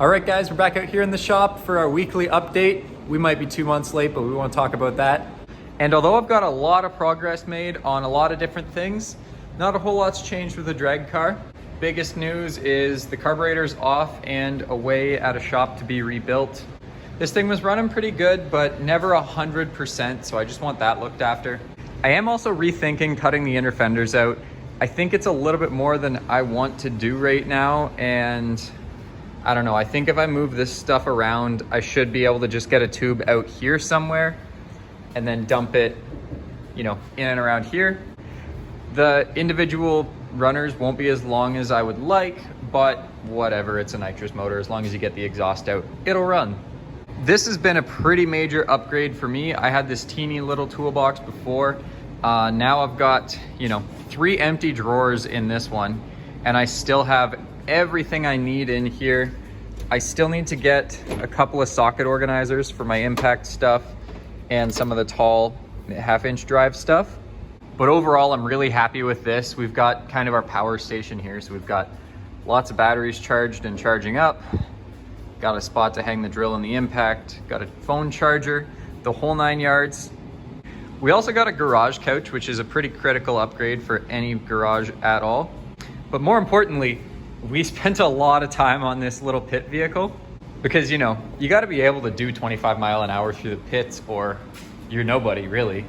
All right, guys, we're back out here in the shop for our weekly update. We might be 2 months late, but we want to talk about that. And although I've got a lot of progress made on a lot of different things, not a whole lot's changed with the drag car. Biggest news is the carburetor's off and away at a shop to be rebuilt. This thing was running pretty good, but never 100%, so I just want that looked after. I am also rethinking cutting the inner fenders out. I think it's a little bit more than I want to do right now, and I don't know, I think if I move this stuff around, I should be able to just get a tube out here somewhere and then dump it, in and around here. The individual runners won't be as long as I would like, but whatever, it's a nitrous motor. As long as you get the exhaust out, it'll run. This has been a pretty major upgrade for me. I had this teeny little toolbox before. Now I've got, 3 empty drawers in this one, and I still have everything I need in here. I still need to get a couple of socket organizers for my impact stuff and some of the tall 1/2-inch drive stuff. But overall, I'm really happy with this. We've got kind of our power station here. So we've got lots of batteries charged and charging up. Got a spot to hang the drill and the impact. Got a phone charger, the whole 9 yards. We also got a garage couch, which is a pretty critical upgrade for any garage at all. But more importantly, we spent a lot of time on this little pit vehicle because, you got to be able to do 25 mile an hour through the pits or you're nobody, really.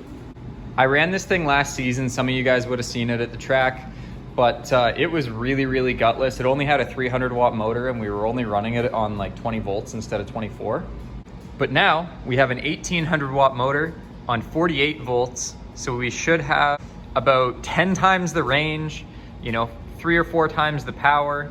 I ran this thing last season. Some of you guys would have seen it at the track, but it was really, really gutless. It only had a 300 watt motor and we were only running it on like 20 volts instead of 24. But now we have an 1800 watt motor on 48 volts. So we should have about 10 times the range, 3 or 4 times the power.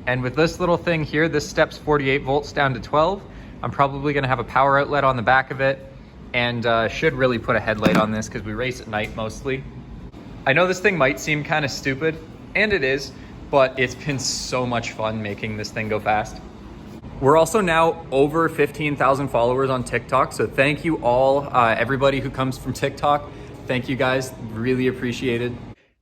And with this little thing here, this steps 48 volts down to 12. I'm probably gonna have a power outlet on the back of it and should really put a headlight on this because we race at night mostly. I know this thing might seem kind of stupid, and it is, but it's been so much fun making this thing go fast. We're also now over 15,000 followers on TikTok, so thank you all, everybody who comes from TikTok. Thank you guys, really appreciated.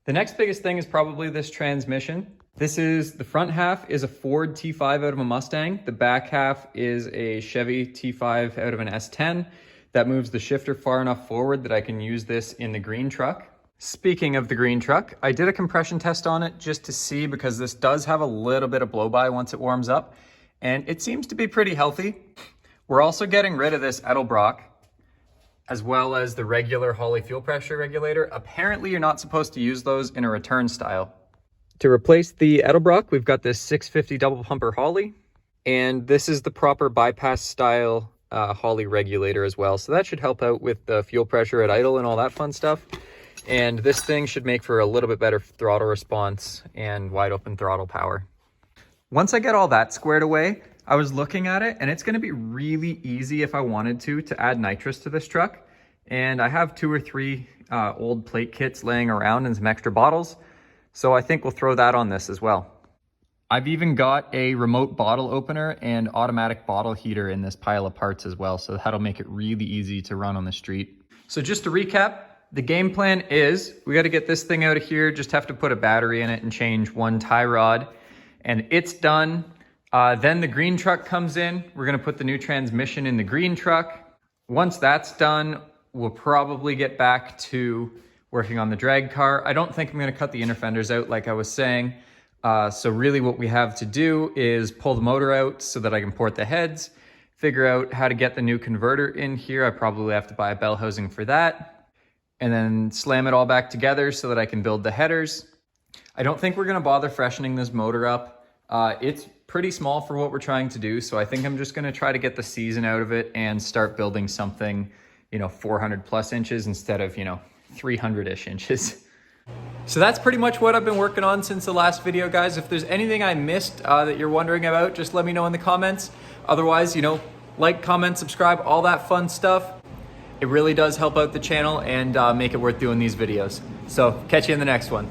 The next biggest thing is probably this transmission. The front half is a Ford T5 out of a Mustang. The back half is a Chevy T5 out of an S10. That moves the shifter far enough forward that I can use this in the green truck. Speaking of the green truck, I did a compression test on it just to see because this does have a little bit of blow-by once it warms up, and it seems to be pretty healthy. We're also getting rid of this Edelbrock, as well as the regular Holley fuel pressure regulator. Apparently, you're not supposed to use those in a return style. To replace the Edelbrock, we've got this 650 double pumper Holley, and this is the proper bypass style Holley regulator as well. So that should help out with the fuel pressure at idle and all that fun stuff. And this thing should make for a little bit better throttle response and wide open throttle power. Once I get all that squared away, I was looking at it and it's gonna be really easy if I wanted to add nitrous to this truck. And I have 2 or 3 old plate kits laying around and some extra bottles. So I think we'll throw that on this as well. I've even got a remote bottle opener and automatic bottle heater in this pile of parts as well. So that'll make it really easy to run on the street. So just to recap, the game plan is we got to get this thing out of here. Just have to put a battery in it and change 1 tie rod and it's done. Then the green truck comes in. We're going to put the new transmission in the green truck. Once that's done, we'll probably get back to working on the drag car. I don't think I'm going to cut the inner fenders out like I was saying. So really what we have to do is pull the motor out so that I can port the heads, figure out how to get the new converter in here. I probably have to buy a bell housing for that, and then slam it all back together so that I can build the headers. I don't think we're going to bother freshening this motor up. It's pretty small for what we're trying to do. So I think I'm just going to try to get the season out of it and start building something, 400 plus inches instead of, 300-ish inches. So that's pretty much what I've been working on since the last video, guys. If there's anything I missed that you're wondering about, just let me know in the comments. Otherwise, like, comment, subscribe, all that fun stuff. It really does help out the channel and make it worth doing these videos. So catch you in the next one.